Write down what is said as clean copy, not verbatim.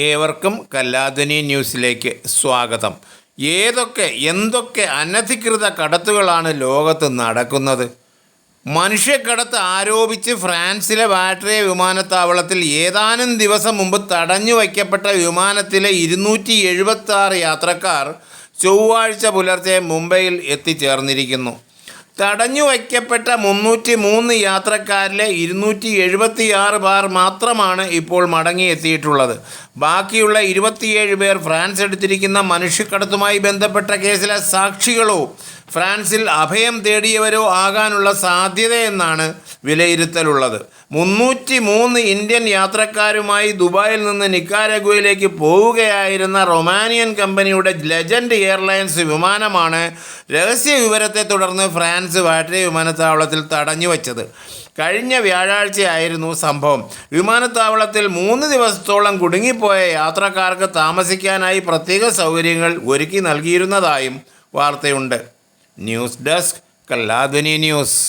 ഏവർക്കും കല്ലാധുനി ന്യൂസിലേക്ക് സ്വാഗതം. എന്തൊക്കെ അനധികൃത കടത്തുകളാണ് ലോകത്ത് നടക്കുന്നത്? മനുഷ്യക്കടത്ത് ആരോപിച്ച് ഫ്രാൻസിലെ വാട്രേ വിമാനത്താവളത്തിൽ ഏതാനും ദിവസം മുമ്പ് തടഞ്ഞു വയ്ക്കപ്പെട്ട വിമാനത്തിലെ 276 യാത്രക്കാർ ചൊവ്വാഴ്ച പുലർച്ചെ മുംബൈയിൽ എത്തിച്ചേർന്നിരിക്കുന്നു. തടഞ്ഞു വയ്ക്കപ്പെട്ട 303 യാത്രക്കാരിലെ 276 പേർ മാത്രമാണ് ഇപ്പോൾ മടങ്ങിയെത്തിയിട്ടുള്ളത്. ബാക്കിയുള്ള 27 പേർ ഫ്രാൻസ് എടുത്തിരിക്കുന്ന മനുഷ്യക്കടത്തുമായി ബന്ധപ്പെട്ട കേസിലെ സാക്ഷികളോ ഫ്രാൻസിൽ അഭയം തേടിയവരോ ആകാനുള്ള സാധ്യതയെന്നാണ് വിലയിരുത്തലുള്ളത്. 303 ഇന്ത്യൻ യാത്രക്കാരുമായി ദുബായിൽ നിന്ന് നിക്കാരാഗ്വയിലേക്ക് പോവുകയായിരുന്ന റൊമാനിയൻ കമ്പനിയുടെ ലെജൻഡ് എയർലൈൻസ് വിമാനമാണ് രഹസ്യ വിവരത്തെ തുടർന്ന് ഫ്രാൻസ് വാട്രേ വിമാനത്താവളത്തിൽ തടഞ്ഞു വച്ചത്. കഴിഞ്ഞ വ്യാഴാഴ്ചയായിരുന്നു സംഭവം. വിമാനത്താവളത്തിൽ 3 ദിവസത്തോളം കുടുങ്ങിപ്പോയ യാത്രക്കാർക്ക് താമസിക്കാനായി പ്രത്യേക സൗകര്യങ്ങൾ ഒരുക്കി നൽകിയിരുന്നതായും വാർത്തയുണ്ട്. ന്യൂസ് ഡെസ്ക് കല്ലാധുനി ന്യൂസ്.